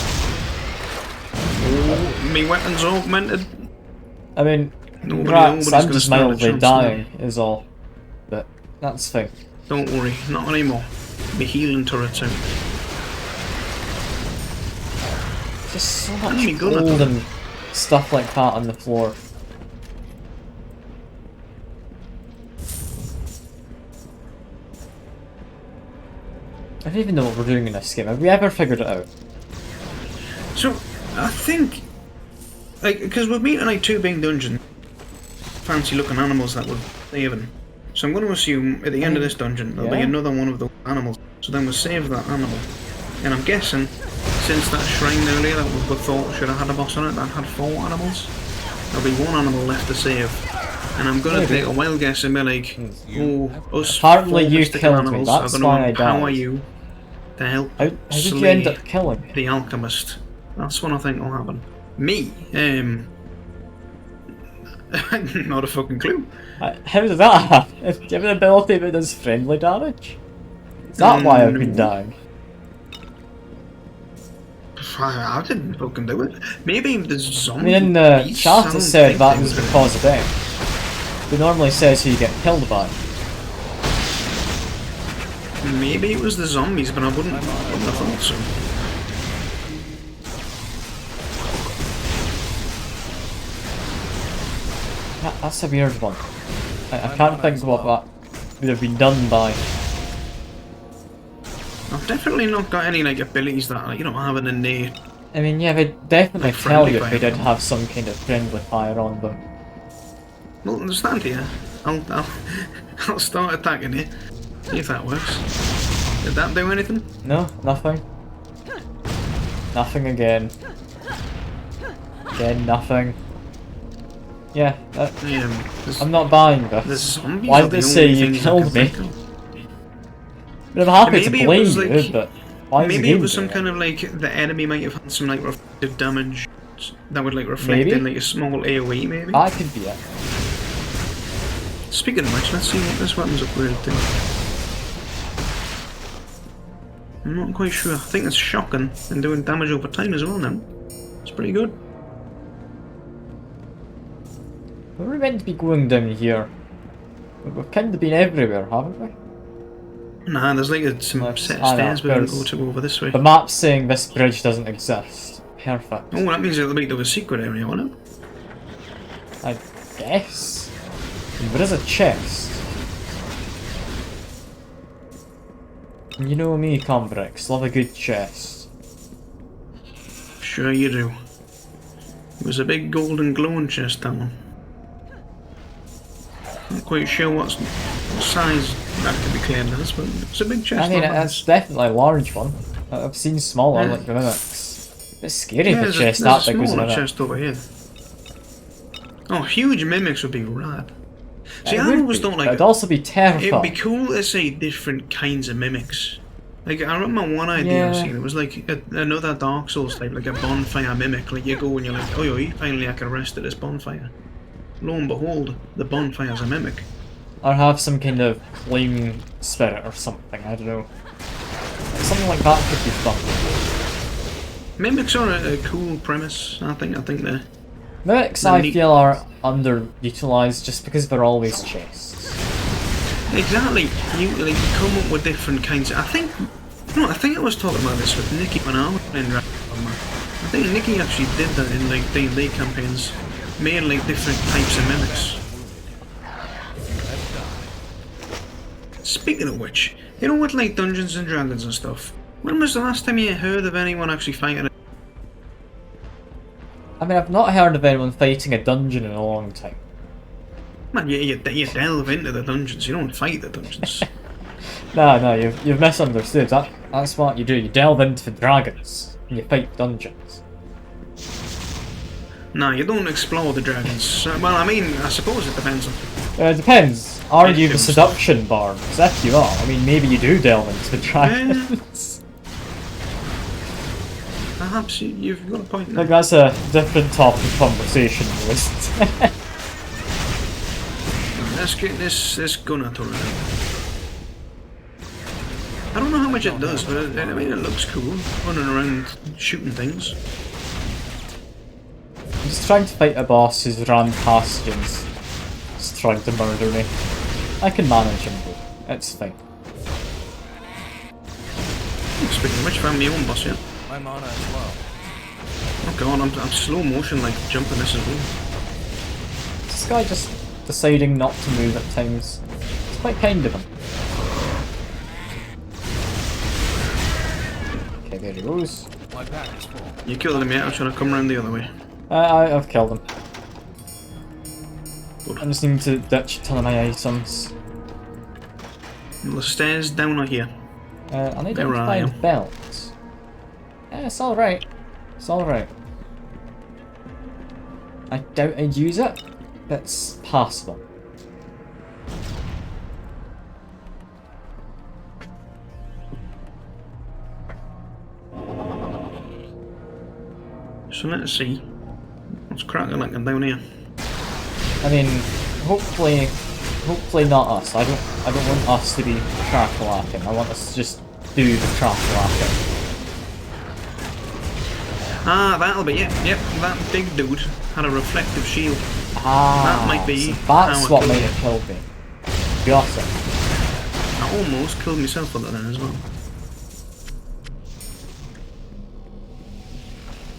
Oh, me weapon's augmented.
I mean,
Nobody's
rats, I'm
gonna
just
stand a
mildly
chance
dying, is all. But that's fine.
Don't worry, not anymore. Me healing turret's out.
Just so
Enemy
much
gunner.
gold and stuff like that on the floor. I don't even know what we're doing in this game. Have we ever figured it out?
So, I think, like, because we've been in like two big dungeons, fancy looking animals that we're saving. So I'm going to assume at the end of this dungeon there'll be
Yeah.
another one of those animals. So then we'll save that animal. And I'm guessing, since that shrine earlier that we thought should have had a boss on it that had 4 animals, there'll be 1 animal left to save. And I'm going to
Maybe.
take a wild guess and be like, oh, us
Apparently
4
you
mystical
killed me,
animals
that's
are going
why I
to empower
died.
you to help
How did you
slay
end up killing me?
the alchemist. That's what I think will happen. Me? Not a fucking clue.
How did that happen? Do you have an ability that does friendly damage? Is that why I've been
No.
dying?
I didn't fucking do it. Maybe the
I
zombie.
mean, in the
beasts,
chat
I
it
don't
said
think
that
they
was
would.
because of them. It normally says who you get killed by.
Maybe it was the zombies, but I wouldn't have thought so.
That's a weird one. I can't think what that would have been done by.
I've definitely not got any like abilities that like, you know, have an innate.
I mean, yeah, they'd definitely
Like
tell you
friendly
if they did
fire.
have some kind of friendly fire on them.
Well, stand here. I'll start attacking you. See if that works. Did that do anything?
No, nothing. Nothing again. Again, nothing. Yeah, I'm not buying
The
this.
zombies
Why
are
did
the
it say
only
you
things I
killed
can
me?
think of.
I'm happy to
Maybe it
blame
was,
you,
like-
but why is the
Maybe it
game
was some
doing
kind of like the enemy might have had some like reflective damage that would like reflect
Maybe.
in like a small AoE maybe.
That could be it.
Speaking of which, let's see what this weapon's upgraded to. I'm not quite sure. I think it's shocking and doing damage over time as well now. It's pretty good.
We were meant to be going down here. We've kind of been everywhere, haven't we?
Nah, there's like some
Let's-
set of
I know,
stairs we're gonna go
there's-
to over this way.
The map's saying this bridge doesn't exist. Perfect.
Oh, that means it'll be to a secret area, won't it?
I guess. There is a chest. And you know me, Combrix, love a good chest.
Sure you do. It was a big golden glowing chest, that one. Not quite sure what size that could be claimed as, but it's a big chest.
I mean, it's definitely a large one. I've seen smaller, like the mimics. It's scary if a chest that big was a mimic.
Chest over here. Oh, huge mimics would be rad. See, I always don't like it.
It'd also be terrifying.
It'd be cool to see different kinds of mimics. Like, I remember one idea I've seen, it was like another Dark Souls type, like a bonfire mimic. Like, you go and you're like, oi, finally I can rest at this bonfire. Lo and behold, the bonfire's a mimic.
Or have some kind of flame spirit or something, I don't know. Something like that could be fun.
Mimics are a cool premise, I think they're...
Mimics, I feel, are underutilized just because they're always chests.
Exactly. You come up with different kinds of... I think I was talking about this with Nikki when I was playing Dragon Ball. I think Nikki actually did that in like D&D campaigns. Made like different types of mimics. Speaking of which, you know, with like Dungeons and Dragons and stuff, when was the last time you heard of anyone actually fighting?
I mean, I've not heard of anyone fighting a dungeon in a long time.
Man, you delve into the dungeons, you don't fight the dungeons.
No, you've misunderstood. That's what you do. You delve into dragons and you fight dungeons.
No, you don't explore the dragons. Well, I mean, I suppose it depends on...
It depends. Are you the seduction bard? Because if you are, I mean, maybe you do delve into the dragons.
Perhaps you've got a point there.
Like, that's a different topic of conversation, isn't it?
Let's get this gunner turret out. I don't know how much it does, but I mean, it looks cool. Running around shooting things.
I'm just trying to fight a boss who's ran past and is trying to murder me. I can manage him though. It's fine.
Speaking of which, found my own boss here.
I'm on as well.
Oh god, I'm slow motion like jumping this as well.
This guy just deciding not to move at times. It's quite kind of him. Okay, there he goes.
My back is full.
You killed him yet, or should I come around the other way?
I've killed him.
Good.
I just need to ditch a ton of my items.
The stairs down or here?
I need to find a belt. Yeah, it's alright. It's alright. I doubt I'd use it. It's possible.
So let's see. What's cracking like down here?
I mean, hopefully not us. I don't want us to be track-lacking. I want us to just do the track-lacking.
Ah, that'll be it. Yep, that big dude had a reflective shield.
Ah,
that might be.
So that's what might have killed me. Got it.
I almost killed myself with that then as well.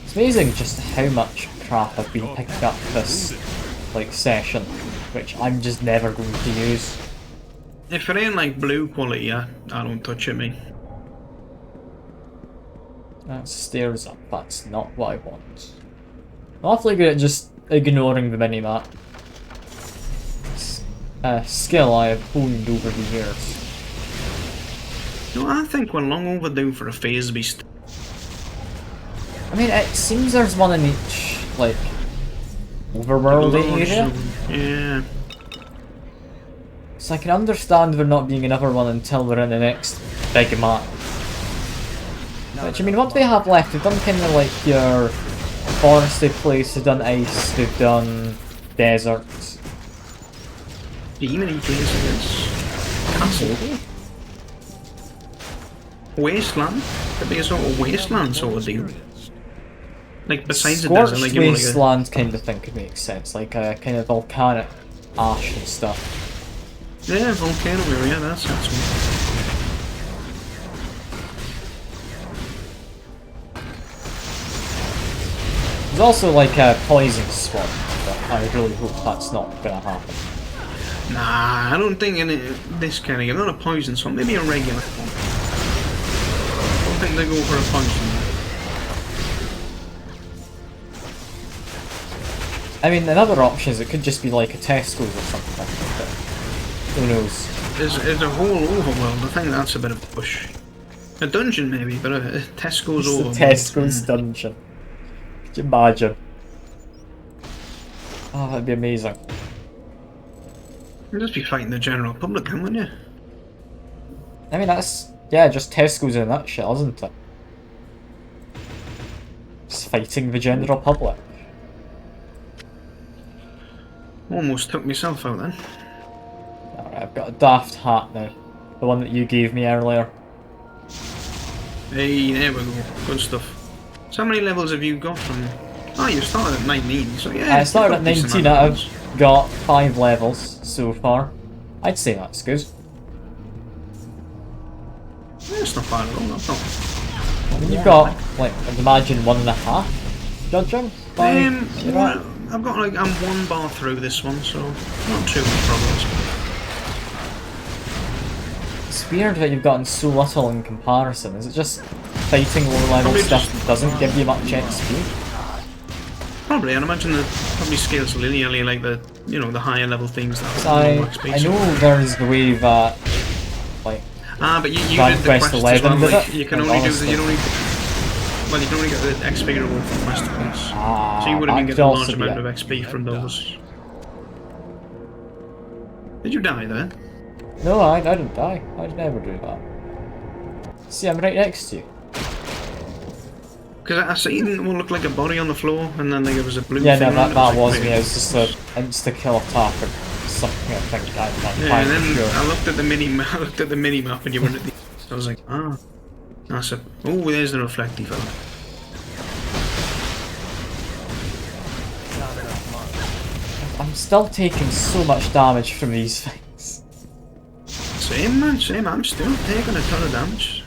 It's amazing just how much crap I've been picking up this session, which I'm just never going to use.
If it ain't like blue quality, I don't touch it, mate.
That's stairs up. That's not what I want. I'm awfully good at just ignoring the minimap. It's a skill I have honed over the years.
No, I think we're long overdue for a phase beast.
I mean, it seems there's one in each, like, overworld area.
Yeah.
So I can understand there not being another one until we're in the next big map. Which, I mean, what do they have left? They've done kind of like your foresty place, they've done ice, they've done desert.
Demon places. Castle. Wasteland? Could be a sort of wasteland sort of deal. Like besides the desert, like you
wasteland kind of thing could make sense, like a kind of volcanic ash and stuff.
Yeah, volcano area, that's one.
There's also like a poison swamp, but I really hope that's not gonna happen.
Nah, I don't think in this kind of game, not a poison swamp, maybe a regular one. I don't think they go for a poison.
I mean, another option is it could just be like a Tesco's or something. Who knows?
Is a whole overworld. I think that's a bit of a push. A dungeon maybe, but a Tesco's overworld.
It's a Tesco's dungeon. Could you imagine? Oh, that'd be amazing.
You'd just be fighting the general public, wouldn't you?
I mean, that's... Yeah, just Tesco's in a nutshell, isn't it? Just fighting the general public.
Almost took myself out then.
Alright, I've got a daft hat now. The one that you gave me earlier.
Hey, there we go. Good stuff. So how many levels have you got from... Oh, you started at 19, so yeah.
I started at 19, I've got 5 levels so far. I'd say that's good.
Yeah, it's not bad at all, that's not...
I mean, you've got, like, I'd imagine 1.5, judging?
I've got like, I'm 1 bar through this one, so not too much progress.
It's weird that you've gotten so little in comparison. Is it just fighting low level stuff that doesn't give you much XP?
Probably, I'd imagine that probably scales linearly like the, you know, the higher level things that
I know there's the way that, like,
but you did the quest as well, like, you can only do the, you can only get the XP reward from quest to quest. So you wouldn't even get a large amount of XP from those. Did you die there?
No, I didn't die. I'd never do that. See, I'm right next to you.
Because I seen one look like a body on the floor, and then there was a blue
yeah,
thing.
Yeah, no, that was me. It was just an insta-kill attack or something. I think I'm not
and then sure. I looked at the mini map, and you were at the. So I was like, ah, that's a. Oh, there's the reflecty fella.
I'm still taking so much damage from these things.
Same man, same. I'm still taking a ton of damage.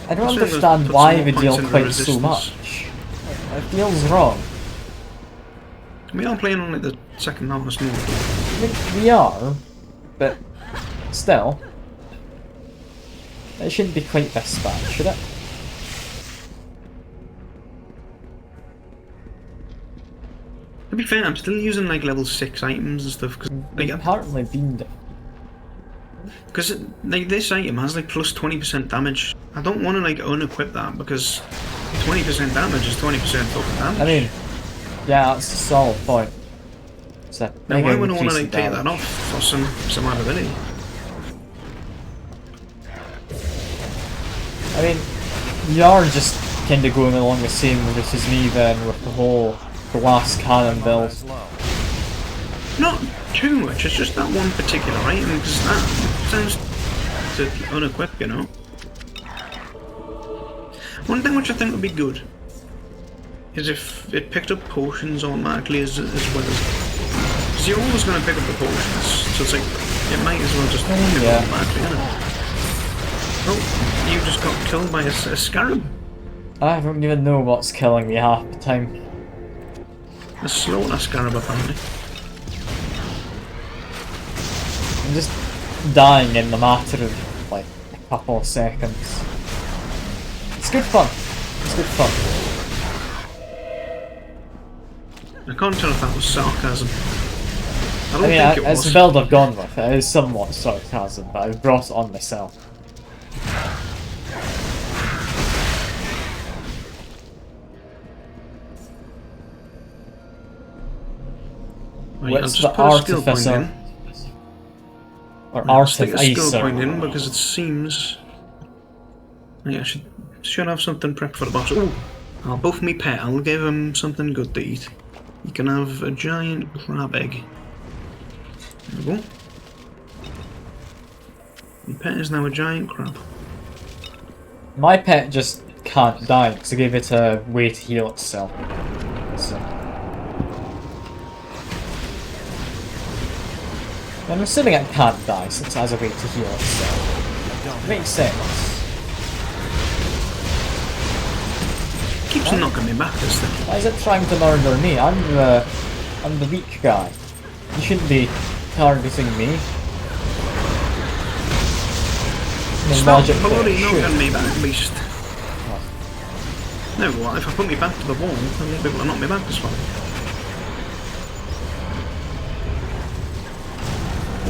I don't understand why they deal quite so much. It feels wrong.
We are playing on like the second hardest mode.
I mean, we are, but still, it shouldn't be quite this bad, should it?
To be fair, I'm still using like level 6 items and stuff because like,
apparently been there.
Because like this item has like plus 20% damage. I don't want to like unequip that because 20% damage is 20% fucking damage.
I mean, yeah, that's a solid point. So
now why would I want to like take that off for some ability?
I mean, you are just kind of going along the same route as me then with the whole glass cannon build.
Not too much, it's just that one particular item, because that sounds to unequip, you know. One thing which I think would be good is if it picked up potions automatically as well as... Because you're always going to pick up the potions, so it's like, it might as well just pick it automatically, innit? Oh, you just got killed by a scarab.
I don't even know what's killing me half the time.
A slaughter scarab, apparently.
I'm just dying in the matter of like a couple of seconds. It's good fun. It's good fun.
I can't tell if that was sarcasm. I don't think it was.
It's the build I've gone with. It is somewhat sarcasm, but I've brought it on myself.
Right,
What's the artificer? Or
I'll stick a skill
artificer?
point in because it seems. Yeah, I should have something prepped for the boss. Oh, I'll buff me pet. I'll give him something good to eat. You can have a giant crab egg. There we go. My pet is now a giant crab.
My pet just can't die because I gave it a way to heal itself. So. I'm assuming it can't die since it has a way to heal itself. Makes sense.
Keeps knocking me back, this thing.
Why is it trying to murder me? I'm the weak guy. You shouldn't be targeting me.
Stop bloody knocking me back, beast. No, what? If I put me back to the wall, then you'll be able to knock me back this far.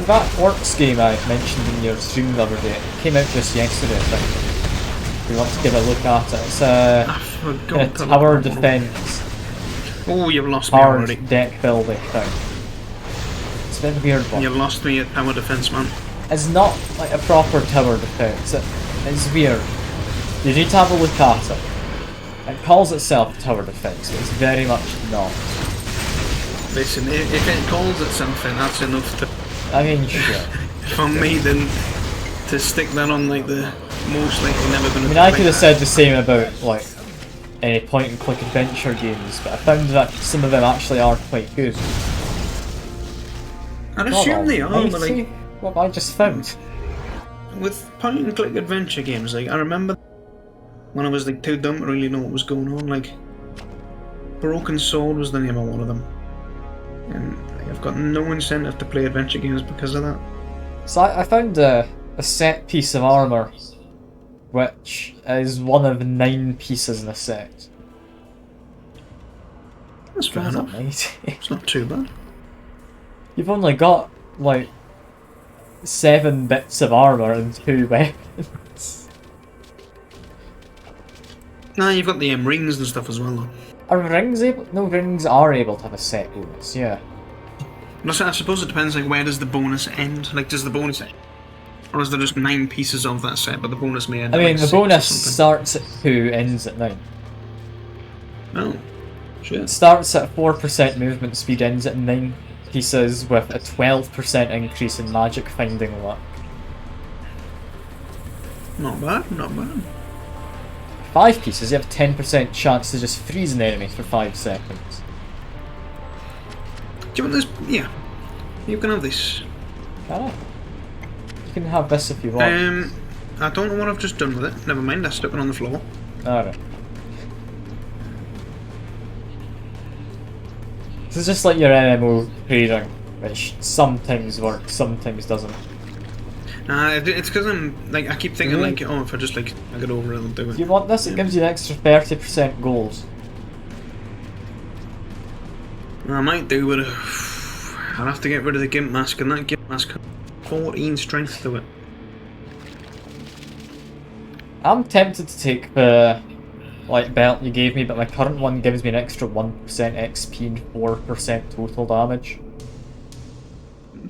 That Orcs game I mentioned in your stream the other day, it came out just yesterday, I think. If you want to give a look at it, it's a kind of tower defense.
Oh, you've lost me already.
Deck building thing. It's a bit weird one.
You lost me at tower defense, man.
It's not like a proper tower defense. It's weird. You need to have a look at it. It calls itself tower defense, but it's very much not.
Listen, if it calls it something, that's enough to.
I mean, sure.
For me, then to stick that on like the most likely never gonna.
I mean, I could have said the same about like any point-and-click adventure games, but I found that some of them actually are quite good.
I'd assume they are, but like
what have I just found?
With point-and-click adventure games, like I remember when I was like too dumb to really know what was going on. Like Broken Sword was the name of one of them, and I've got no incentive to play adventure games because of that.
So I found a set piece of armour, which is one of 9 pieces in a set.
That's fair enough. It's not too bad.
You've only got like 7 bits of armour and 2 weapons.
Nah, you've got the rings and stuff as well though.
Are rings able? No, rings are able to have a set bonus, yeah.
I suppose it depends, like, where does the bonus end? Like, does the bonus end? Or is there just 9 pieces of that set, but the bonus may end
I
at
mean,
like
the bonus
6 or
starts at 2, ends at 9.
Oh, shit.
It starts at 4% movement speed, ends at 9 pieces with a 12% increase in magic finding luck.
Not bad, not bad.
5 pieces, you have a 10% chance to just freeze an enemy for 5 seconds.
Do you want this? Yeah. You can have this.
Can I? You can have this if you want.
I don't know what I've just done with it. Never mind, I stuck it on the floor.
Alright. This is just like your MMO trading, which sometimes works, sometimes doesn't.
It's because I'm like I keep thinking like, oh, if I just like I get over it, I'll do it.
Do you want this? It gives you an extra 30% goals.
I might do, but I'll have to get rid of the Gimp Mask, and that Gimp Mask has 14 strength to it.
I'm tempted to take the belt you gave me, but my current one gives me an extra 1% XP and 4% total damage.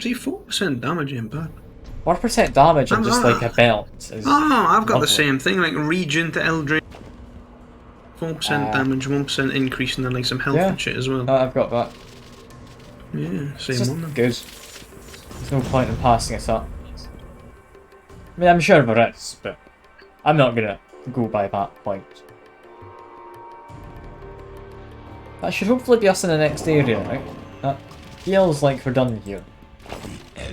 See, 4% damage ain't bad.
4% damage and just like a belt is
I've got
lovely.
the same thing, like Regen to Eldritch. 4% damage, 1% increase, and then like some health and shit as well.
I've got that.
Yeah, same
It's
one then.
good. There's no point in passing it up. I mean, I'm sure there is, but I'm not gonna go by that point. That should hopefully be us in the next area, right? That feels like we're done here.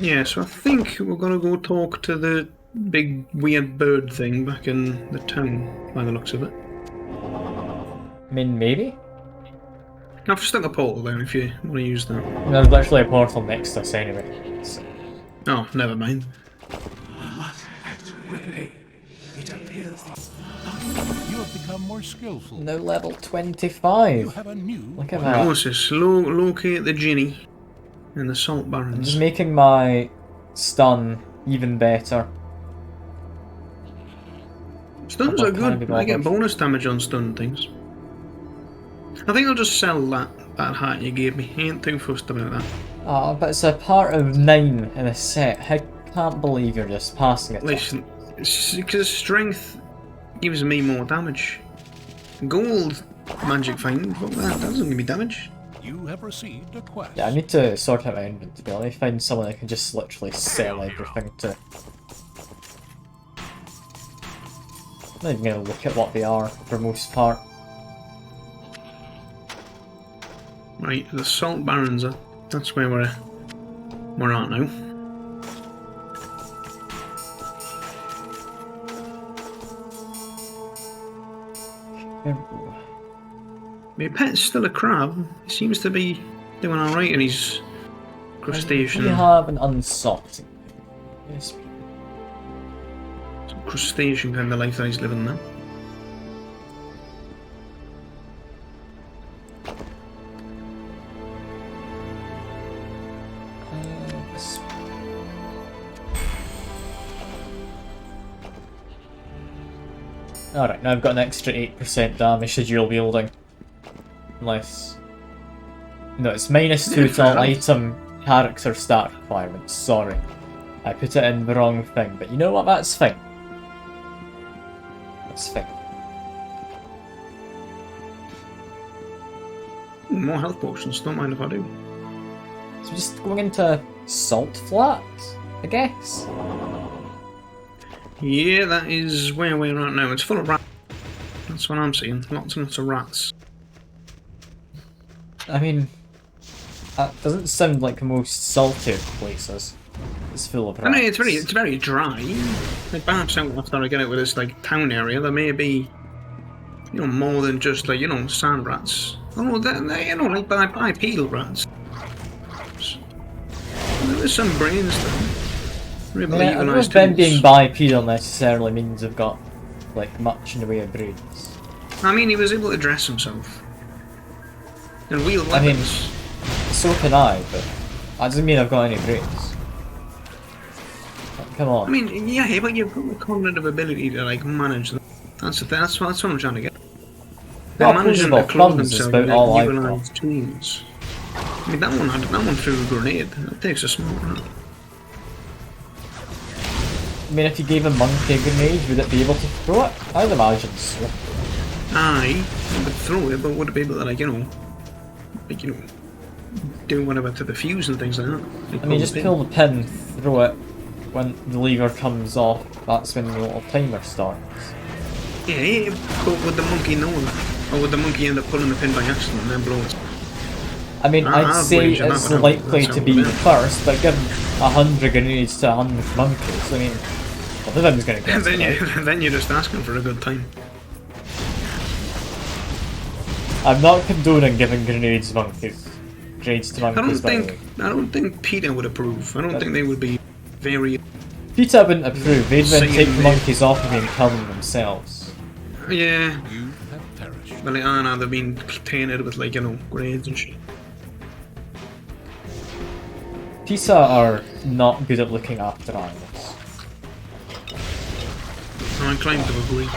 Yeah, so I think we're gonna go talk to the big weird bird thing back in the town, by the looks of it.
I mean, maybe?
I've stuck a portal down if you want to use that.
There's literally a portal next to us anyway. So.
Oh, never mind.
You have become more skillful.
Now level 25.
You have a new.
Look at that.
Oh, so locate the Ginny and the Salt
I'm
Barons.
just making my stun even better.
Stuns are good. I get bonus damage on stun things. I think I'll just sell that hat you gave me. I ain't too fussed about that.
Ah, but it's a part of 9 in a set. I can't believe you're just passing it.
Listen, because strength gives me more damage. Gold magic find, fuck that doesn't give me damage.
You have received a quest.
Yeah, I need to sort out my inventory. Let me find someone I can just literally sell everything to. I'm not even gonna look at what they are for most part.
Right, the Salt Barons are. That's where we're at now. My pet's still a crab. He seems to be doing alright in his crustacean.
We have an unsalted. Yes.
Crustacean kind of life that he's living now.
Alright, now I've got an extra 8% damage to dual wielding. Unless... No, it's -2 to all item character stat requirements, sorry. I put it in the wrong thing, but you know what, that's fine. That's fine.
More health potions, don't mind if I do.
So just going into Salt Flat, I guess?
Yeah, that is where we're at now. It's full of rats. That's what I'm seeing. Lots and lots of rats.
I mean, that doesn't sound like the most salty of places. It's full of rats.
I mean, it's very dry. Like, perhaps after I get out with this like town area, there may be, you know, more than just like, you know, sand rats. Oh no, they're you know, like bipedal rats. There's some brains there.
Yeah, I don't know if them being bipedal necessarily means they've got like much in the way of brains.
I mean, he was able to dress himself and wield weapons.
I mean, so can I, but that doesn't mean I've got any brains. Like, come on.
I mean, yeah, but you've got the cognitive ability to like manage them. That's what I'm trying to get. They're managing to clothe themselves with utilized tools. I mean, that one threw a grenade. That takes a smart rat.
I mean, if you gave a monkey a grenade, would it be able to throw it? I'd imagine so.
Aye, it would throw it, but would it be able to, like, you know, do whatever to the fuse and things like that? Like,
I mean, just pull the pin, throw it. When the lever comes off, that's when the little timer starts.
Yeah, but would the monkey know that? Or would the monkey end up pulling the pin by accident and then blow it?
I mean, I'd say it's likely to be the first, but given 100 grenades to 100 monkeys, I mean, one of them's going to get it.
Then you're just asking for a good time.
I'm not condoning giving grenades to monkeys. Grenades to monkeys,
I don't think PETA would approve. I don't think they would be very...
PETA wouldn't approve. They'd then take the monkeys off of me and kill them themselves.
Yeah.
You have perished.
Well, like, I know they've been tainted with, like, you know, grenades and shit.
PETA are not good at looking after animals.
I'm inclined to agree.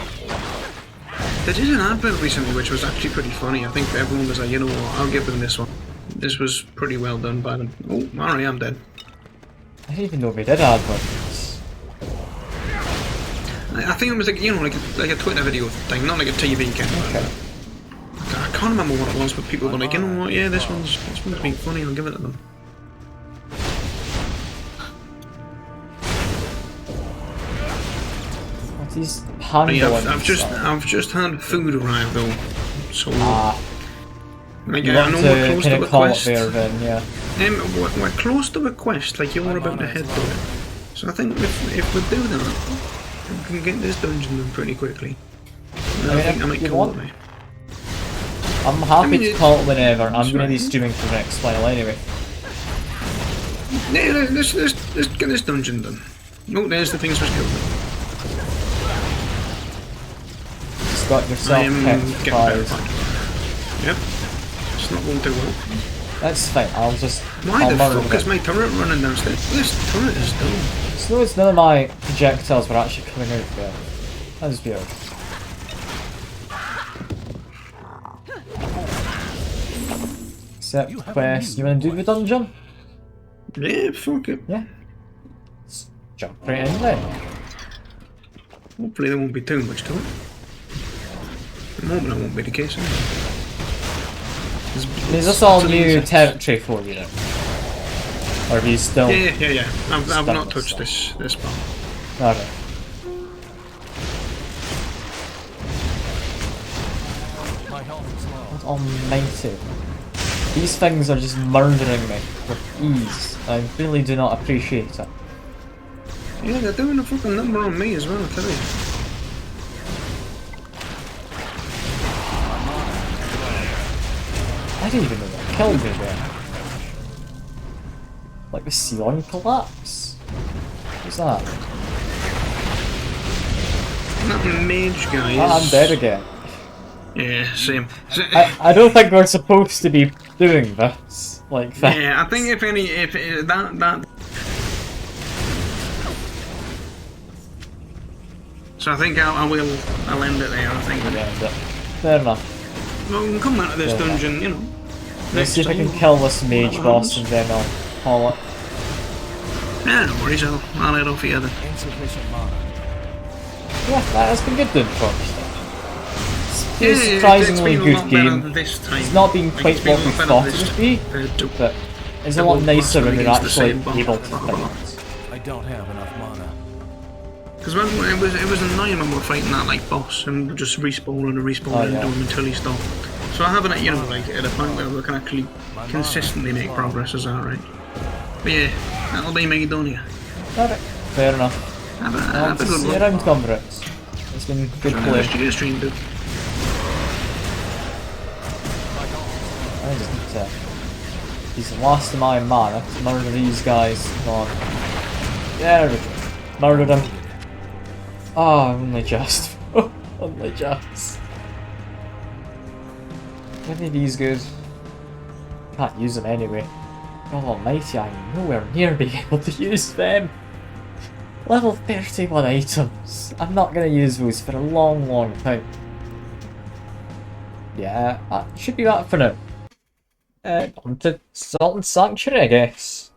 They did an advert recently which was actually pretty funny. I think everyone was like, you know what, I'll give them this one. This was pretty well done by them. Oh, alright, I'm dead.
I didn't even know we did adverts.
I think it was like, you know, like a Twitter video thing, not like a TV kind of
Okay.
I can't remember what it was, but people were like, you know what, yeah, this one's been funny, I'll give it to them.
These pangolins.
I've just had food arrive though, so like,
you
I
want
know
to
we're close to
kind
a
of call it
quest.
there then, yeah.
We're close to a quest, like you're about to head to it. So I think if we do that, we can get this dungeon done pretty quickly. And I think I might call it.
I'm happy to call it whenever. I'm going to be streaming for the next while anyway.
Yeah, let's get this dungeon done. Oh, there's the things we're still
Just got yourself petrified.
Yep. It's not going too well.
That's fine, I'll
Why the fuck is my turret running downstairs? This turret is dumb.
Just notice none of my projectiles were actually coming out there. That was weird. Accept quest. You want to do the dungeon?
Yeah, fuck it.
Yeah. Let's jump right in then.
Hopefully there won't be too much to it. At the moment, that won't be the case.
Is this all new territory for you then? Or have you still...
Yeah. I've not touched this part.
Alright.
My health is low.
Almighty. These things are just murdering me with ease. I really do not appreciate it.
Yeah, they're doing a fucking number on me as well, I tell you.
I didn't even know that killed me there. Like the ceiling collapse. What's that?
That mage guy is...
I'm dead again.
Yeah, same.
I don't think we're supposed to be doing this like that.
Yeah, I think if So I think I'll end it there, I think.
Yeah, fair enough.
Well, we can come out of this dungeon, you know.
Let's see if I can kill this mage boss and then I'll call it.
Yeah, no worries, I'll head off here then.
Insufficient mana.
Yeah, that has been good done first.
Yeah,
It's a surprisingly
it's been a lot
good
better
game.
than this time.
It's not been
Like,
quite
it's been
what
a
we
lot better
thought
this
it would be, but it's a lot nicer when we're actually able to fight.
I don't have enough mana.
Because when it was annoying when we were fighting that like boss and we're just respawning and respawning and doing until he stopped. So having it, you know, like at a point where we can actually consistently make progress is alright. But yeah, that'll be me done here.
Alright, fair enough.
Have a good
See you
one.
around, comrades. It's been good play.
Your stream, dude.
I just need to use the last of my mana to murder these guys. Come on. There we go. Murdered him. Oh, only just. Only just. When are these good? Can't use them anyway. God almighty, I'm nowhere near being able to use them. Level 31 items. I'm not gonna use those for a long, long time. Yeah, that should be that for now. On to Salt and Sanctuary, I guess.